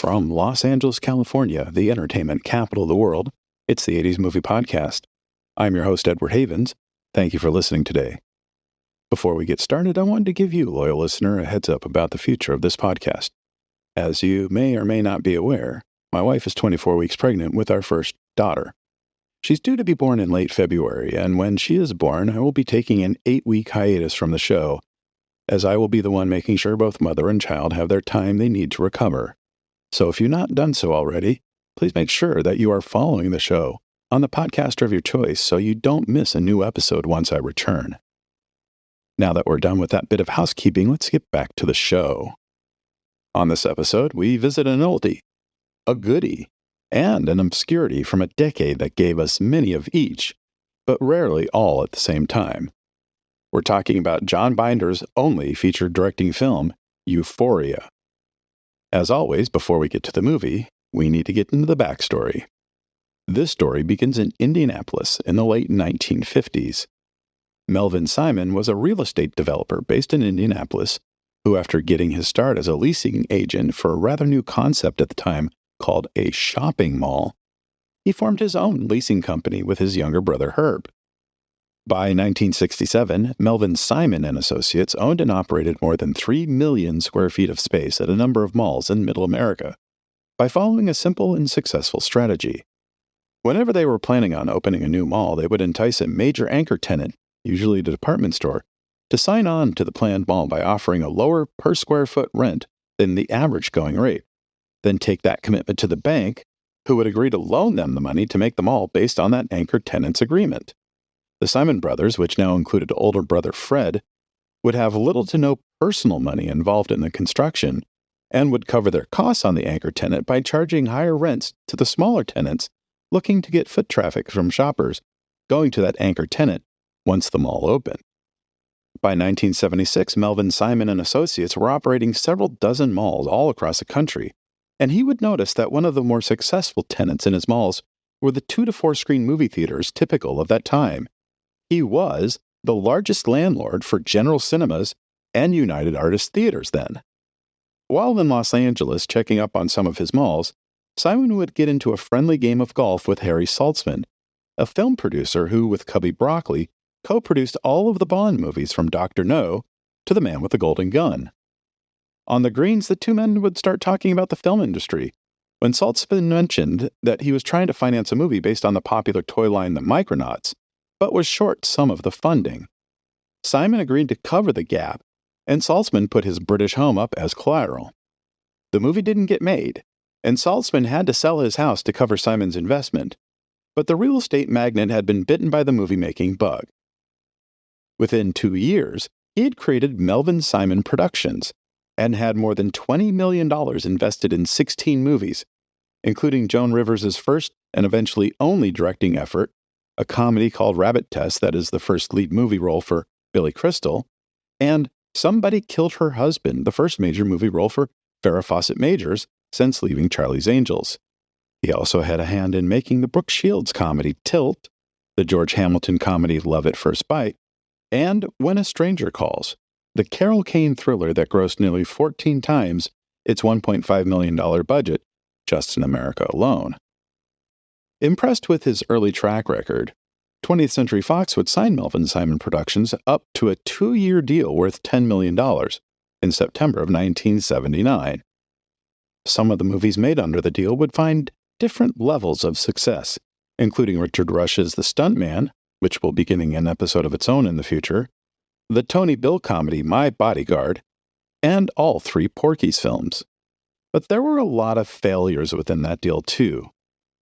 From Los Angeles, California, the entertainment capital of the world, it's the 80s Movie Podcast. I'm your host, Edward Havens. Thank you for listening today. Before we get started, I wanted to give you, loyal listener, a heads up about the future of this podcast. As you may or may not be aware, my wife is 24 weeks pregnant with our first daughter. She's due to be born in late February, and when she is born, I will be taking an 8-week hiatus from the show, as I will be the one making sure both mother and child have their time they need to recover. So if you've not done so already, please make sure that you are following the show on the podcaster of your choice so you don't miss a new episode once I return. Now that we're done with that bit of housekeeping, let's get back to the show. On this episode, we visit an oldie, a goodie, and an obscurity from a decade that gave us many of each, but rarely all at the same time. We're talking about John Binder's only featured directing film, UFOria. As always, before we get to the movie, we need to get into the backstory. This story begins in Indianapolis in the late 1950s. Melvin Simon was a real estate developer based in Indianapolis who, after getting his start as a leasing agent for a rather new concept at the time called a shopping mall, he formed his own leasing company with his younger brother Herb. By 1967, Melvin Simon and Associates owned and operated more than 3 million square feet of space at a number of malls in Middle America by following a simple and successful strategy. Whenever they were planning on opening a new mall, they would entice a major anchor tenant, usually a department store, to sign on to the planned mall by offering a lower per square foot rent than the average going rate, then take that commitment to the bank, who would agree to loan them the money to make the mall based on that anchor tenant's agreement. The Simon brothers, which now included older brother Fred, would have little to no personal money involved in the construction and would cover their costs on the anchor tenant by charging higher rents to the smaller tenants looking to get foot traffic from shoppers going to that anchor tenant once the mall opened. By 1976, Melvin Simon and Associates were operating several dozen malls all across the country, and he would notice that one of the more successful tenants in his malls were the 2 to 4 screen movie theaters typical of that time. He was the largest landlord for General Cinemas and United Artists Theaters then. While in Los Angeles checking up on some of his malls, Simon would get into a friendly game of golf with Harry Saltzman, a film producer who, with Cubby Broccoli, co-produced all of the Bond movies from Dr. No to The Man with the Golden Gun. On the greens, the two men would start talking about the film industry, when Saltzman mentioned that he was trying to finance a movie based on the popular toy line The Micronauts, but was short some of the funding. Simon agreed to cover the gap, and Saltzman put his British home up as collateral. The movie didn't get made, and Saltzman had to sell his house to cover Simon's investment, but the real estate magnate had been bitten by the movie-making bug. Within 2 years, he had created Melvin Simon Productions and had more than $20 million invested in 16 movies, including Joan Rivers' first and eventually only directing effort, a comedy called Rabbit Test that is the first lead movie role for Billy Crystal, and Somebody Killed Her Husband, the first major movie role for Farrah Fawcett Majors since leaving Charlie's Angels. He also had a hand in making the Brooke Shields comedy Tilt, the George Hamilton comedy Love at First Bite, and When a Stranger Calls, the Carol Kane thriller that grossed nearly 14 times its $1.5 million budget just in America alone. Impressed with his early track record, 20th Century Fox would sign Melvin Simon Productions up to a 2-year deal worth $10 million in September of 1979. Some of the movies made under the deal would find different levels of success, including Richard Rush's The Stuntman, which will be getting an episode of its own in the future, the Tony Bill comedy My Bodyguard, and all 3 Porky's films. But there were a lot of failures within that deal, too.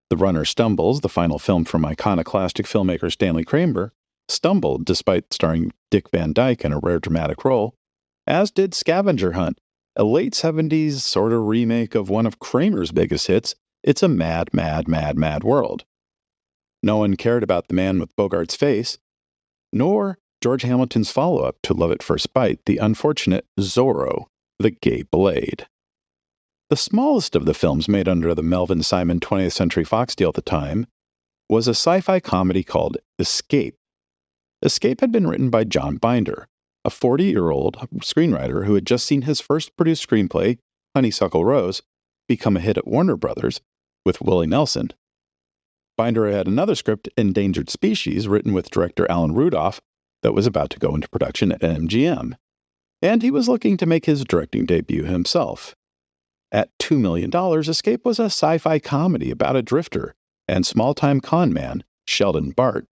The Runner Stumbles, the final film from iconoclastic filmmaker Stanley Kramer, stumbled despite starring Dick Van Dyke in a rare dramatic role, as did Scavenger Hunt, a late 70s sort of remake of one of Kramer's biggest hits, It's a Mad, Mad, Mad, Mad World. No one cared about The Man with Bogart's Face, nor George Hamilton's follow-up to Love at First Bite, the unfortunate Zorro, the Gay Blade. The smallest of the films made under the Melvin Simon 20th Century Fox deal at the time was a sci-fi comedy called Escape. Escape had been written by John Binder, a 40-year-old screenwriter who had just seen his first produced screenplay, Honeysuckle Rose, become a hit at Warner Brothers with Willie Nelson. Binder had another script, Endangered Species, written with director Alan Rudolph, that was about to go into production at MGM. And he was looking to make his directing debut himself. At $2 million, Escape was a sci-fi comedy about a drifter and small-time con man, Sheldon Bart,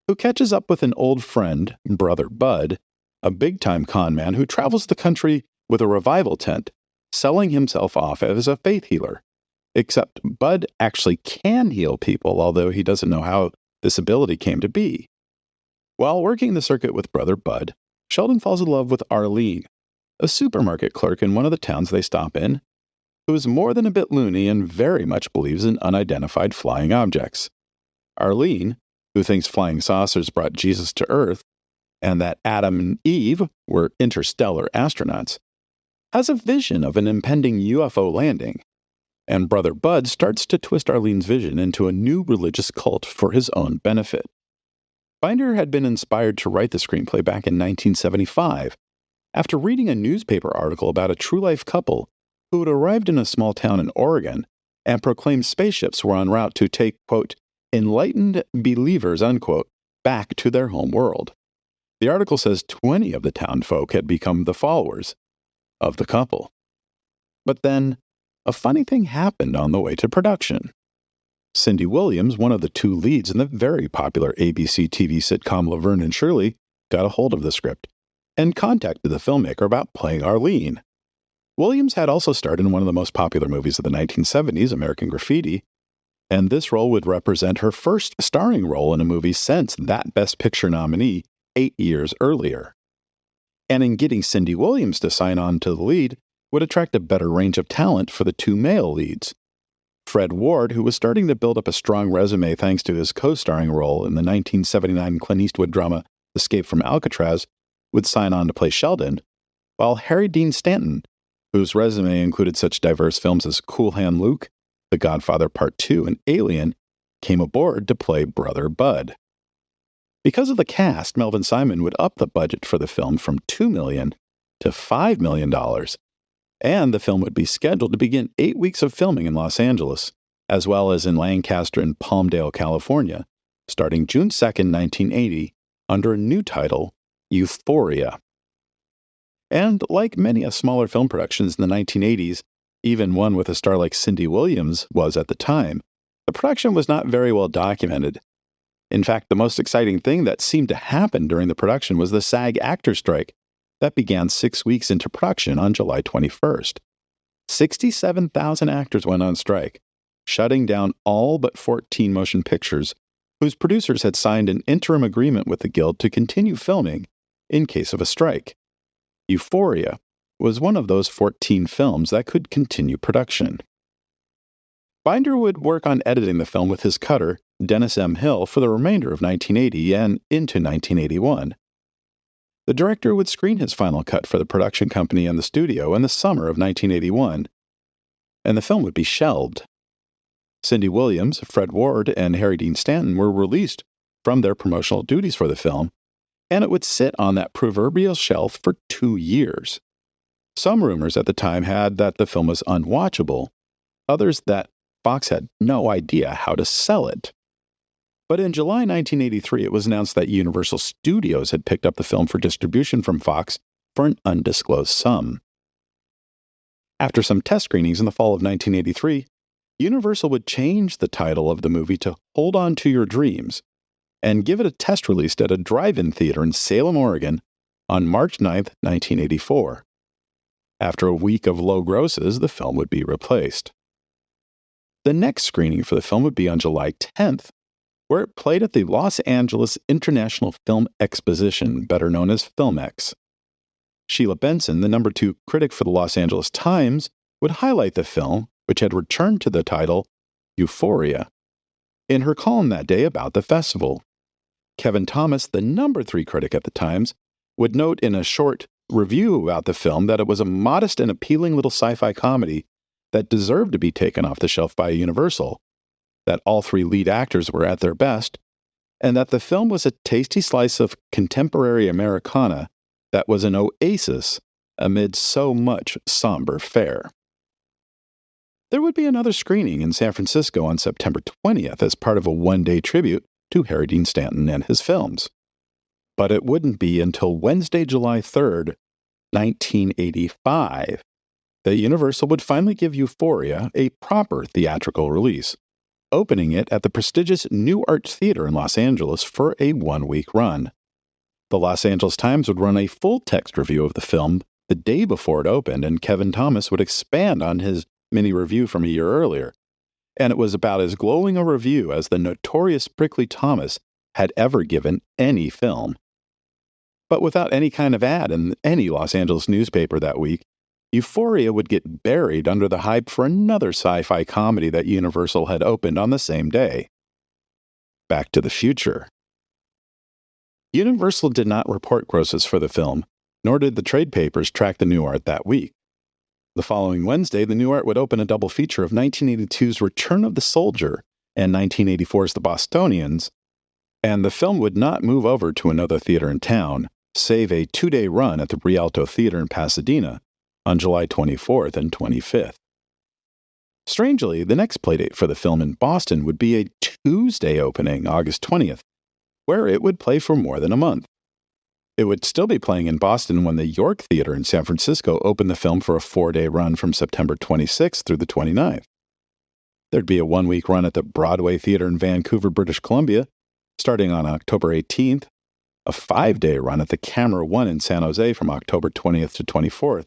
who catches up with an old friend, Brother Bud, a big-time con man who travels the country with a revival tent, selling himself off as a faith healer. Except Bud actually can heal people, although he doesn't know how this ability came to be. While working the circuit with Brother Bud, Sheldon falls in love with Arlene, a supermarket clerk in one of the towns they stop in, who is more than a bit loony and very much believes in unidentified flying objects. Arlene, who thinks flying saucers brought Jesus to Earth, and that Adam and Eve were interstellar astronauts, has a vision of an impending UFO landing, and Brother Bud starts to twist Arlene's vision into a new religious cult for his own benefit. Binder had been inspired to write the screenplay back in 1975, after reading a newspaper article about a true-life couple who had arrived in a small town in Oregon and proclaimed spaceships were en route to take, quote, enlightened believers, unquote, back to their home world. The article says 20 of the town folk had become the followers of the couple. But then, a funny thing happened on the way to production. Cindy Williams, one of the two leads in the very popular ABC TV sitcom Laverne and Shirley, got a hold of the script and contacted the filmmaker about playing Arlene. Williams had also starred in one of the most popular movies of the 1970s, American Graffiti, and this role would represent her first starring role in a movie since that Best Picture nominee 8 years earlier. And in getting Cindy Williams to sign on to the lead would attract a better range of talent for the two male leads. Fred Ward, who was starting to build up a strong resume thanks to his co-starring role in the 1979 Clint Eastwood drama Escape from Alcatraz, would sign on to play Sheldon, while Harry Dean Stanton, whose resume included such diverse films as Cool Hand Luke, The Godfather Part 2, and Alien, came aboard to play Brother Bud. Because of the cast, Melvin Simon would up the budget for the film from $2 million to $5 million, and the film would be scheduled to begin 8 weeks of filming in Los Angeles, as well as in Lancaster and Palmdale, California, starting June 2, 1980, under a new title, UFOria. And like many smaller film productions in the 1980s, even one with a star like Cindy Williams was at the time, the production was not very well documented. In fact, the most exciting thing that seemed to happen during the production was the SAG actor strike that began 6 weeks into production on July 21st. 67,000 actors went on strike, shutting down all but 14 motion pictures whose producers had signed an interim agreement with the Guild to continue filming in case of a strike. UFOria was one of those 14 films that could continue production. Binder would work on editing the film with his cutter, Dennis M. Hill, for the remainder of 1980 and into 1981. The director would screen his final cut for the production company and the studio in the summer of 1981, and the film would be shelved. Cindy Williams, Fred Ward, and Harry Dean Stanton were released from their promotional duties for the film, and it would sit on that proverbial shelf for 2 years. Some rumors at the time had that the film was unwatchable, others that Fox had no idea how to sell it. But in July 1983, it was announced that Universal Studios had picked up the film for distribution from Fox for an undisclosed sum. After some test screenings in the fall of 1983, Universal would change the title of the movie to Hold On to Your Dreams and give it a test release at a drive-in theater in Salem, Oregon on March 9, 1984. After a week of low grosses, the film would be replaced. The next screening for the film would be on July 10th, where it played at the Los Angeles International Film Exposition, better known as FilmX. Sheila Benson, the number 2 critic for the Los Angeles Times, would highlight the film, which had returned to the title UFOria, in her column that day about the festival. Kevin Thomas, the number 3 critic at the Times, would note in a short review about the film that it was a modest and appealing little sci-fi comedy that deserved to be taken off the shelf by Universal, that all 3 lead actors were at their best, and that the film was a tasty slice of contemporary Americana that was an oasis amid so much somber fare. There would be another screening in San Francisco on September 20th as part of a one-day tribute to Harry Dean Stanton and his films. But it wouldn't be until Wednesday, July 3rd, 1985, that Universal would finally give UFOria a proper theatrical release, opening it at the prestigious New Arts Theater in Los Angeles for a one-week run. The Los Angeles Times would run a full-text review of the film the day before it opened, and Kevin Thomas would expand on his mini-review from a year earlier. And it was about as glowing a review as the notorious Prickly Thomas had ever given any film. But without any kind of ad in any Los Angeles newspaper that week, UFOria would get buried under the hype for another sci-fi comedy that Universal had opened on the same day. Back to the Future. Universal did not report grosses for the film, nor did the trade papers track the New Art that week. The following Wednesday, the New Art would open a double feature of 1982's Return of the Soldier and 1984's The Bostonians, and the film would not move over to another theater in town, save a 2-day run at the Rialto Theater in Pasadena on July 24th and 25th. Strangely, the next playdate for the film in Boston would be a Tuesday opening, August 20th, where it would play for more than a month. It would still be playing in Boston when the York Theater in San Francisco opened the film for a 4-day run from September 26th through the 29th. There'd be a 1-week run at the Broadway Theater in Vancouver, British Columbia, starting on October 18th, a 5-day run at the Camera One in San Jose from October 20th to 24th,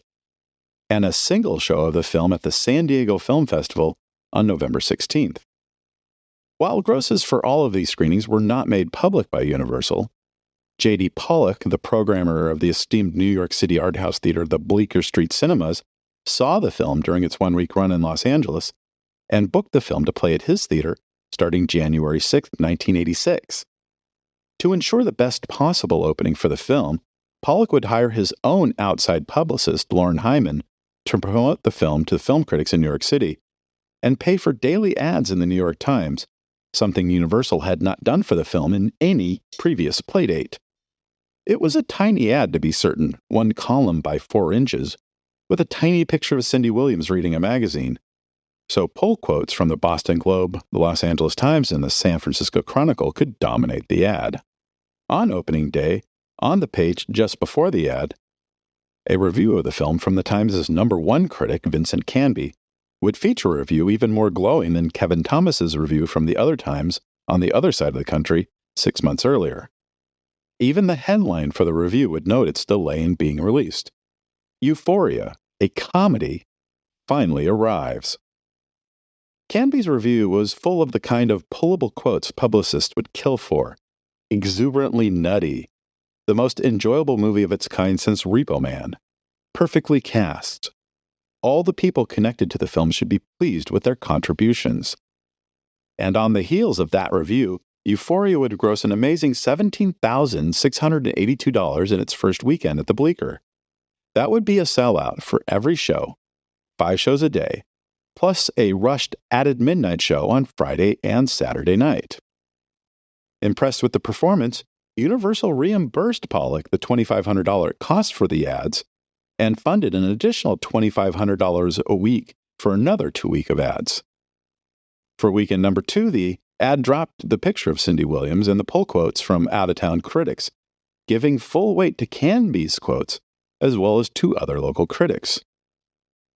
and a single show of the film at the San Diego Film Festival on November 16th. While grosses for all of these screenings were not made public by Universal, J.D. Pollock, the programmer of the esteemed New York City art house theater the Bleecker Street Cinemas, saw the film during its 1-week run in Los Angeles and booked the film to play at his theater starting January 6, 1986. To ensure the best possible opening for the film, Pollock would hire his own outside publicist, Lauren Hyman, to promote the film to film critics in New York City and pay for daily ads in the New York Times, something Universal had not done for the film in any previous playdate. It was a tiny ad, to be certain, 1 column by 4 inches, with a tiny picture of Cindy Williams reading a magazine. So pull quotes from the Boston Globe, the Los Angeles Times, and the San Francisco Chronicle could dominate the ad. On opening day, on the page just before the ad, a review of the film from the Times' #1 critic, Vincent Canby, would feature a review even more glowing than Kevin Thomas's review from the other Times on the other side of the country 6 months earlier. Even the headline for the review would note its delay in being released. UFOria, a comedy, finally arrives. Canby's review was full of the kind of pullable quotes publicists would kill for. Exuberantly nutty. The most enjoyable movie of its kind since Repo Man. Perfectly cast. All the people connected to the film should be pleased with their contributions. And on the heels of that review, UFOria would gross an amazing $17,682 in its first weekend at the Bleecker. That would be a sellout for every show, 5 shows a day, plus a rushed added midnight show on Friday and Saturday night. Impressed with the performance, Universal reimbursed Pollock the $2,500 it cost for the ads and funded an additional $2,500 a week for another 2 weeks of ads. For weekend number 2, the ad dropped the picture of Cindy Williams and the pull quotes from out-of-town critics, giving full weight to Canby's quotes, as well as 2 other local critics.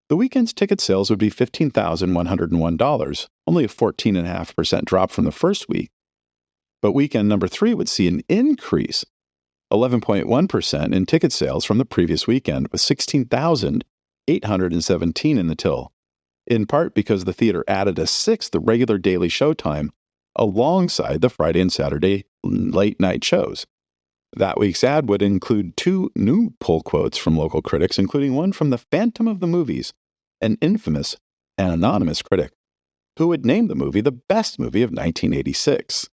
The weekend's ticket sales would be $15,101, only a 14.5% drop from the first week. But weekend number 3 would see an increase, 11.1% in ticket sales from the previous weekend, with $16,817 in the till, in part because the theater added a 6th regular daily showtime alongside the Friday and Saturday late-night shows. That week's ad would include 2 new pull quotes from local critics, including one from the Phantom of the Movies, an infamous and anonymous critic, who would name the movie the best movie of 1986.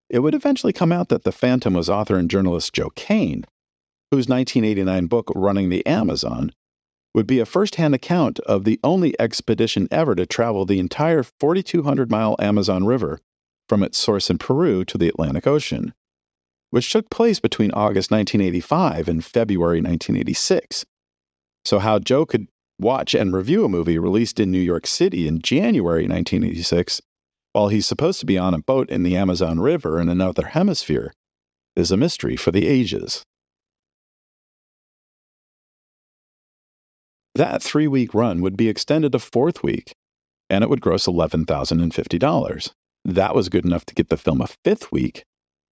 It would eventually come out that the Phantom was author and journalist Joe Kane, whose 1989 book, Running the Amazon, would be a first-hand account of the only expedition ever to travel the entire 4,200-mile Amazon River from its source in Peru to the Atlantic Ocean, which took place between August 1985 and February 1986. So how Joe could watch and review a movie released in New York City in January 1986, while he's supposed to be on a boat in the Amazon River in another hemisphere, is a mystery for the ages. That 3-week run would be extended a 4th week, and it would gross $11,050. That was good enough to get the film a 5th week,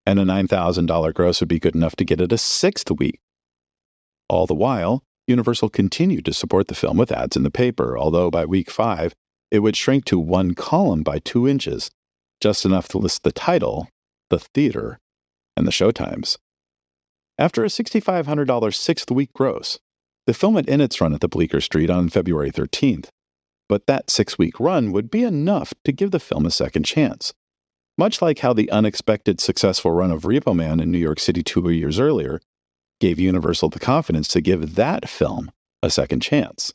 and a $9,000 gross would be good enough to get it a 6th week. All the while, Universal continued to support the film with ads in the paper, although by week 5, it would shrink to 1 column by 2 inches, just enough to list the title, the theater, and the showtimes. After a $6,500 6th week gross, the film would end its run at the Bleecker Street on February 13th, but that 6-week run would be enough to give the film a second chance. Much like how the unexpected successful run of Repo Man in New York City 2 years earlier gave Universal the confidence to give that film a second chance.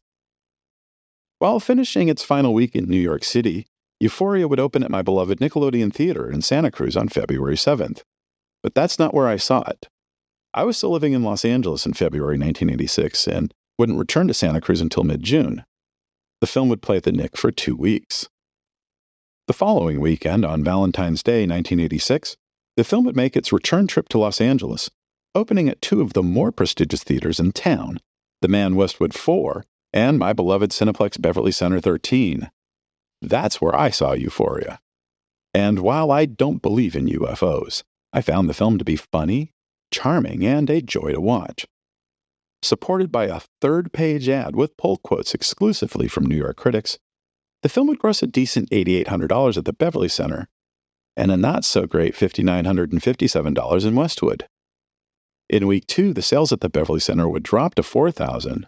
While finishing its final week in New York City, UFOria would open at my beloved Nickelodeon Theater in Santa Cruz on February 7th. But that's not where I saw it. I was still living in Los Angeles in February 1986 and wouldn't return to Santa Cruz until mid-June. The film would play at the Nick for 2 weeks. The following weekend, on Valentine's Day 1986, the film would make its return trip to Los Angeles, opening at 2 of the more prestigious theaters in town, the Man Westwood 4 and my beloved Cineplex Beverly Center 13. That's where I saw UFOria. And while I don't believe in UFOs, I found the film to be funny, charming, and a joy to watch. Supported by a 3rd-page ad with pull quotes exclusively from New York critics, the film would gross a decent $8,800 at the Beverly Center and a not-so-great $5,957 in Westwood. In week 2, the sales at the Beverly Center would drop to $4,000,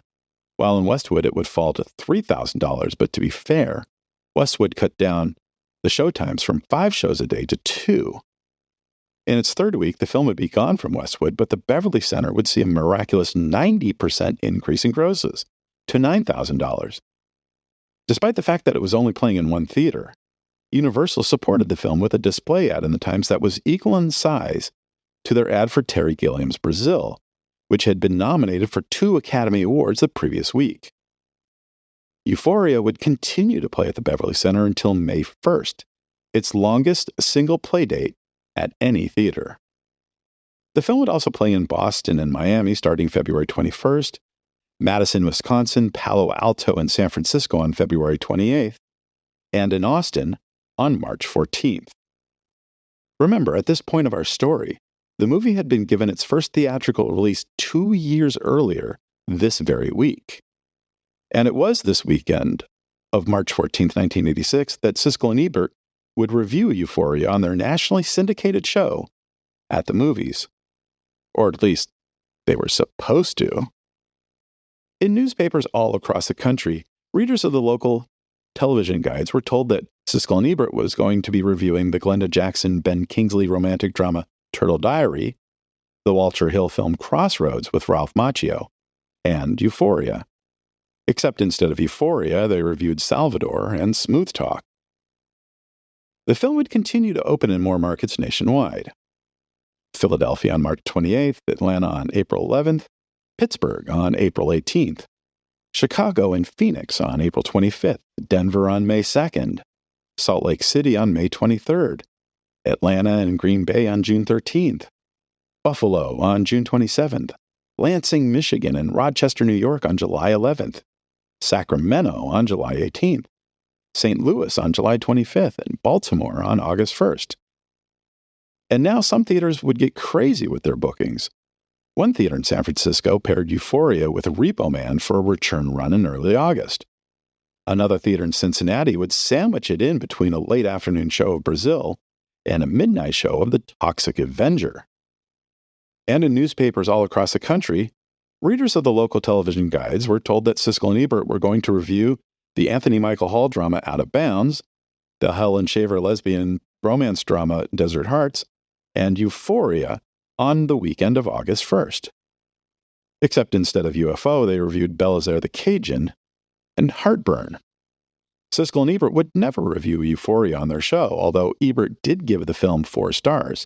while in Westwood it would fall to $3,000, but to be fair, Westwood cut down the showtimes from 5 shows a day to 2. In its 3rd week, the film would be gone from Westwood, but the Beverly Center would see a miraculous 90% increase in grosses to $9,000. Despite the fact that it was only playing in 1 theater, Universal supported the film with a display ad in the Times that was equal in size to their ad for Terry Gilliam's Brazil, which had been nominated for 2 Academy Awards the previous week. UFOria would continue to play at the Beverly Center until May 1st, its longest single play date at any theater. The film would also play in Boston and Miami starting February 21st, Madison, Wisconsin, Palo Alto, and San Francisco on February 28th, and in Austin on March 14th. Remember, at this point of our story, the movie had been given its first theatrical release 2 years earlier this very week. And it was this weekend of March 14th, 1986, that Siskel and Ebert would review UFOria on their nationally syndicated show at the movies. Or at least, they were supposed to. In newspapers all across the country, readers of the local television guides were told that Siskel and Ebert was going to be reviewing the Glenda Jackson-Ben Kingsley romantic drama Turtle Diary, the Walter Hill film Crossroads with Ralph Macchio, and UFOria. Except instead of UFOria, they reviewed Salvador and Smooth Talk. The film would continue to open in more markets nationwide. Philadelphia on March 28th, Atlanta on April 11th, Pittsburgh on April 18th, Chicago and Phoenix on April 25th, Denver on May 2nd, Salt Lake City on May 23rd, Atlanta and Green Bay on June 13th, Buffalo on June 27th, Lansing, Michigan, and Rochester, New York on July 11th, Sacramento on July 18th, St. Louis on July 25th, and Baltimore on August 1st. And now some theaters would get crazy with their bookings. One theater in San Francisco paired UFOria with Repo Man for a return run in early August. Another theater in Cincinnati would sandwich it in between a late afternoon show of Brazil and a midnight show of The Toxic Avenger. And in newspapers all across the country, readers of the local television guides were told that Siskel and Ebert were going to review the Anthony Michael Hall drama Out of Bounds, the Helen Shaver lesbian romance drama Desert Hearts, and UFOria on the weekend of August 1st. Except instead of UFO, they reviewed Belisaire the Cajun and Heartburn. Siskel and Ebert would never review UFOria on their show, although Ebert did give the film 4 stars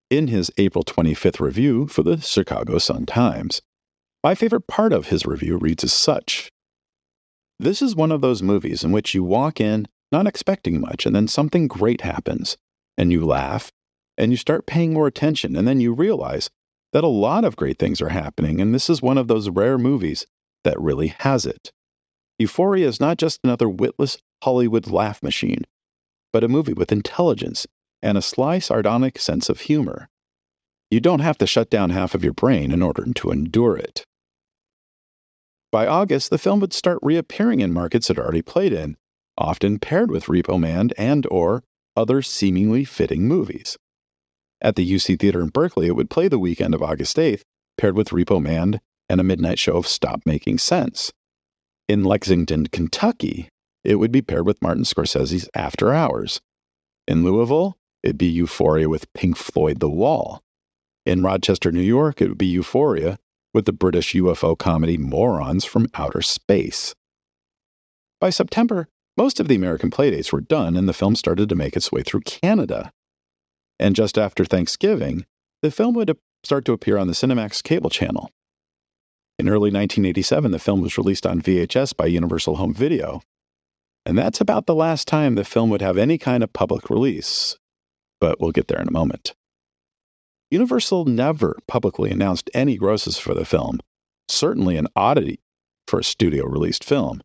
in his April 25th review for the Chicago Sun-Times. My favorite part of his review reads as such: This is one of those movies in which you walk in not expecting much, and then something great happens, and you laugh, and you start paying more attention, and then you realize that a lot of great things are happening, and this is one of those rare movies that really has it. UFOria is not just another witless Hollywood laugh machine, but a movie with intelligence and a sly, sardonic sense of humor. You don't have to shut down half of your brain in order to endure it. By August, the film would start reappearing in markets it already played in, often paired with Repo Man and/or other seemingly fitting movies. At the UC Theater in Berkeley, it would play the weekend of August 8th, paired with Repo Man and a midnight show of Stop Making Sense. In Lexington, Kentucky, it would be paired with Martin Scorsese's After Hours. In Louisville, it'd be UFOria with Pink Floyd The Wall. In Rochester, New York, it would be UFOria with the British UFO comedy Morons from Outer Space. By September, most of the American playdates were done and the film started to make its way through Canada. And just after Thanksgiving, the film would start to appear on the Cinemax cable channel. In early 1987, the film was released on VHS by Universal Home Video, and that's about the last time the film would have any kind of public release, but we'll get there in a moment. Universal never publicly announced any grosses for the film, certainly an oddity for a studio-released film,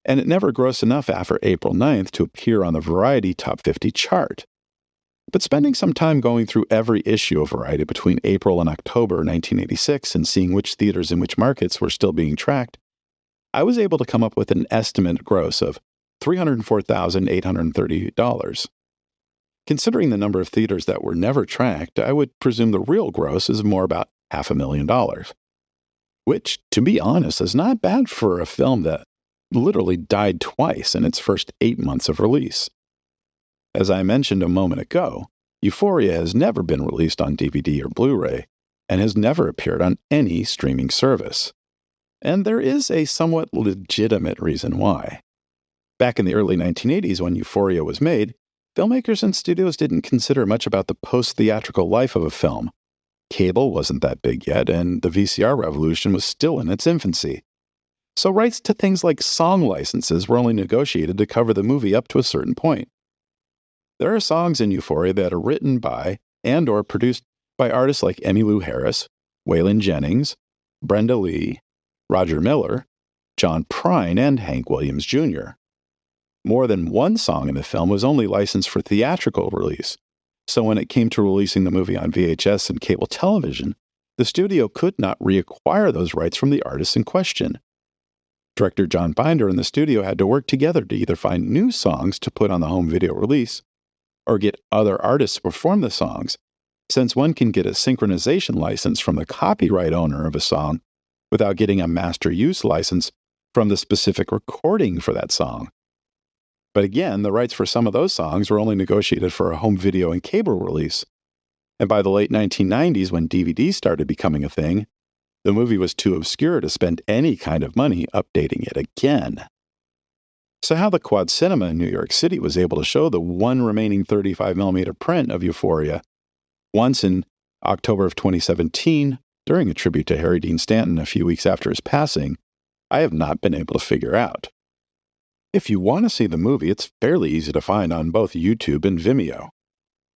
and it never grossed enough after April 9th to appear on the Variety Top 50 chart. But spending some time going through every issue of Variety between April and October 1986 and seeing which theaters in which markets were still being tracked, I was able to come up with an estimate gross of $304,830. Considering the number of theaters that were never tracked, I would presume the real gross is more about $500,000. Which, to be honest, is not bad for a film that literally died twice in its first 8 months of release. As I mentioned a moment ago, UFOria has never been released on DVD or Blu-ray, and has never appeared on any streaming service. And there is a somewhat legitimate reason why. Back in the early 1980s, when UFOria was made, filmmakers and studios didn't consider much about the post-theatrical life of a film. Cable wasn't that big yet, and the VCR revolution was still in its infancy. So rights to things like song licenses were only negotiated to cover the movie up to a certain point. There are songs in UFOria that are written by and/or produced by artists like Emmylou Harris, Waylon Jennings, Brenda Lee, Roger Miller, John Prine, and Hank Williams Jr. More than one song in the film was only licensed for theatrical release, so when it came to releasing the movie on VHS and cable television, the studio could not reacquire those rights from the artists in question. Director John Binder and the studio had to work together to either find new songs to put on the home video release, or get other artists to perform the songs, since one can get a synchronization license from the copyright owner of a song without getting a master use license from the specific recording for that song. But again, the rights for some of those songs were only negotiated for a home video and cable release. And by the late 1990s, when DVDs started becoming a thing, the movie was too obscure to spend any kind of money updating it again. So how the Quad Cinema in New York City was able to show the one remaining 35mm print of UFOria once in October of 2017, during a tribute to Harry Dean Stanton a few weeks after his passing, I have not been able to figure out. If you want to see the movie, it's fairly easy to find on both YouTube and Vimeo.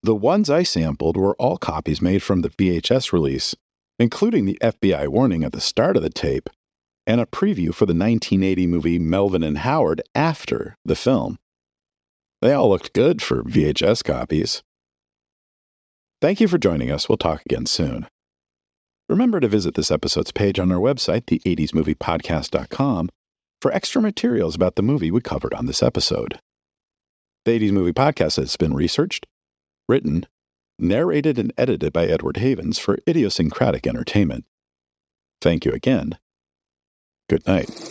The ones I sampled were all copies made from the VHS release, including the FBI warning at the start of the tape, and a preview for the 1980 movie Melvin and Howard after the film. They all looked good for VHS copies. Thank you for joining us. We'll talk again soon. Remember to visit this episode's page on our website, the80smoviepodcast.com, for extra materials about the movie we covered on this episode. The 80s Movie Podcast has been researched, written, narrated, and edited by Edward Havens for idiosyncratic entertainment. Thank you again. Good night.